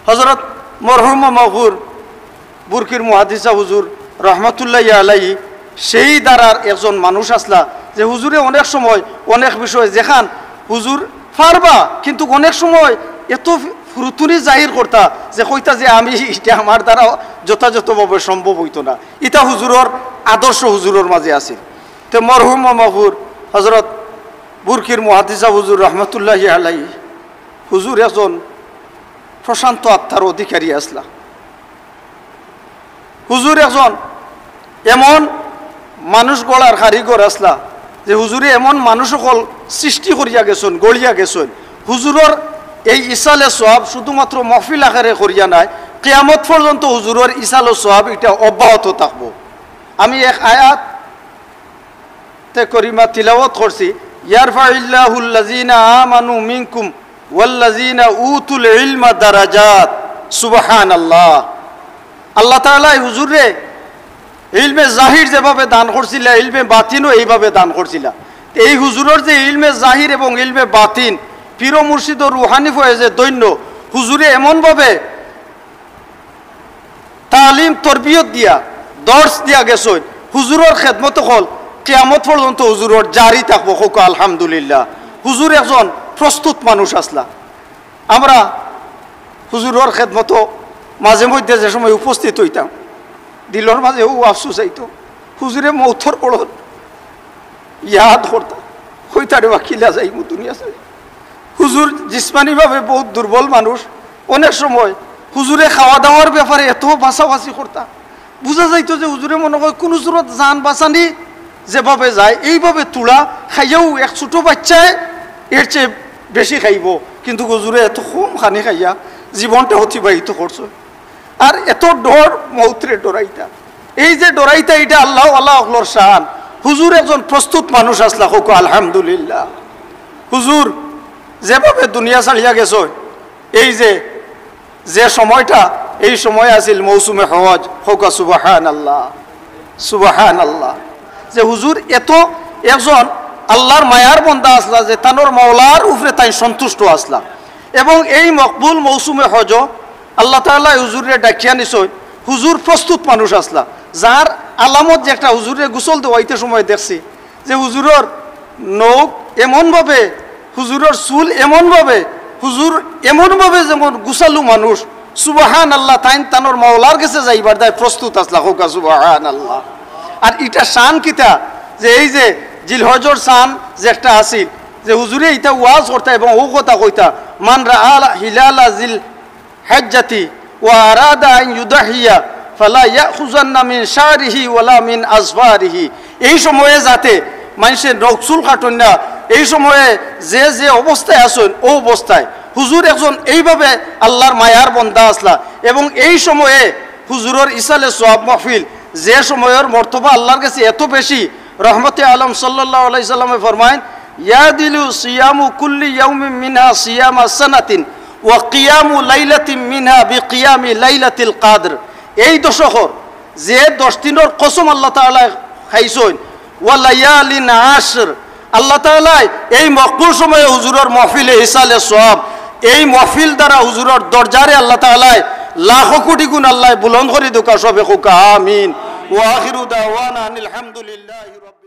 হযরত মরহুম মাহফুর বুরকির মুহাদ্দিসা হুজুর রহমতুল্লাহি আলাইহি সেই দ্বারার একজন মানুষ আসলা যে হুজুরে অনেক সময় অনেক বিষয় যেখান হুজুর পারবা কিন্তু অনেক সময় এত ফুরুতুনি জাহির করতা যে কইতা যে আমি এটা আমার দ্বারা যথাযথভাবে সম্ভব হইতো না। ইটা হুজুরর আদর্শ হুজুরের মাঝে আছে। তো মরহুম মাহফুর হযরত বুরকির মুহাদ্দিসা হুজুর রহমতুল্লাহি আলাইহি হুজুর একজন প্রশান্ত আত্মার অধিকারী আসলা। হুজুর একজন এমন মানুষ গড়ার কারিগর আসলা যে হুজুরে এমন মানুষ সকল সৃষ্টি করিয়া গেছেন, গড়িয়া গেছেন। হুজুরর এই ইসালে সোয়াব শুধুমাত্র মহফিল আকারে করিয়া নাই, কিয়ামত পর্যন্ত হুজুরের ইসালে সোয়াব এটা অব্যাহত থাকবো। আমি এক আয়াত তে করিমা তিলাওয়াত করছি, ইয়ারফাইল্লাহুল লাযিনা আমানু মিনকুম ওয়াল্লাযিনা উতুল ইলমা দারাজাত। সুবহানাল্লাহ। আল্লাহ তাআলা হুজুরে ইলমে জাহির যেভাবে দান করছিল, ইলমে বাতিনও এইভাবে দান করছিল। এই হুজুরের যে ইলমে জাহির এবং ইলমে বাতিন পীর মুর্শিদ ও রুহানি ফয়েজে দৈন্য হুজুরে এমনভাবে তালিম তরবিয়ত দিয়া দর্শ দিয়া গেছে, হুজুরের খেদমত হল কিয়ামত পর্যন্ত হুজুরের জারি থাকবো। হোক আলহামদুলিল্লাহ। হুজুর একজন প্রস্তুত মানুষ আসলা। আমরা হুজুরের খেদমত মাঝে মধ্যে যে সময় উপস্থিত হইতাম দিলর মাঝে ও আফসুস আইতো, হুজুরে মৌথর পড় ইয়াদ করতাম হইতারে বা কিলা যাইমু দুনিয়া চাই। হুজুর জিসমানিভাবে বহুত দুর্বল মানুষ। অনেক সময় হুজুরে খাওয়া দাওয়ার ব্যাপারে এত বাছাবাছি করতাম, বুঝা যাইতো যে হুজুরে মনে হয় কোন সুরত জান বাঁচানি যেভাবে যায় এইভাবে তুলা খাইয়াও এক ছোটো বাচ্চায় এর চেয়ে বেশি খাইব, কিন্তু হুজুরে এত কম খানি খাইয়া জীবনটা অতিবাহিত করছে। আর এত ডর মৌত্রে ডরাইতা, এই যে ডরাইতা এটা আল্লাহ আল্লাহ আকলর শান। হুজুর একজন প্রস্তুত মানুষ আসলা। হোক আলহামদুলিল্লাহ। হুজুর যেভাবে দুনিয়া ছাড়িয়া গেছ, এই যে সময়টা এই সময় আছিল মৌসুমে হজ। হোক সুবহানাল্লাহ সুবহানাল্লাহ। যে হুজুর এত একজন আল্লাহর মায়ার বন্দা আসলা যে তানোর মাওলার উপরে তাই সন্তুষ্ট আসলা। এবং এই মকবুল মৌসুমে হজ আল্লাহ তাআলা হুজুরে ডাকিয়া নিছয়। হুজুর প্রস্তুত মানুষ আসলা, যার আলামত যে একটা হুজুরে গোসল দেওয়াইতে সময় দেখছি যে হুজুরের নখ এমনভাবে, হুজুরের চুল এমনভাবে, হুজুর এমনভাবে যেমন গুছালু মানুষ। সুবহানাল্লাহ। তাই তানোর মাওলার কাছে যাইবার দায় প্রস্তুত আসলা। হোক সুবহানাল্লাহ। আর এটা শান কিতা যে এই যে জিলহজর শান যে একটা আসিল যে হুজুরে এটা ওয়াজ করতা এবং ও কথা কইতা, মান রাআ হিলালা জিল হজ্জাতি ওয়া আরাদা আন ইউদাহিয়া ফালা ইয়াখুযান্না মিন শারিহি ওয়ালা মিন আজফারিহি। এই সময়ে যাতে মানুষের নকসুল কাটন না, এই সময়ে যে যে অবস্থায় আসেন ও অবস্থায় হুজুর একজন এইভাবে আল্লাহর মায়ার বন্দা আসলা। এবং এই সময়ে হুজুরের ইসালে সোয়াব মাহফিল যে সময়ের মর্তবা আল্লাহর কাছে এত বেশি, রহমতে আলম সাল্লাল্লাহু আলাইহি সাল্লামে ফরমায়েন, ইয়াদিলু সিয়ামু কুল্লি ইয়াউমিন মিনহা সিয়ামা সানাতিন ওয়া কিয়ামু লাইলাতিন মিনহা বিকিয়ামি লাইলাতিল কাদর। এই দশকর যে 10 দিনের কসম আল্লাহ তাআলা খাইছেন, ওয়া লায়ালিন আশর। আল্লাহ তাআলা এই মকবুল সময়ে হুজুরের মাহফিলে ইসালে সোয়াব, এই মাহফিল দ্বারা হুজুরের দরজারে আল্লাহ তাআলা লাখো কোটি গুণ আল্লাহ বুলন্দ করে দুকা সবে হোক আমিন। ওয়া আখিরু দাওয়ানা আনিল হামদুলিল্লাহি রাব্বিল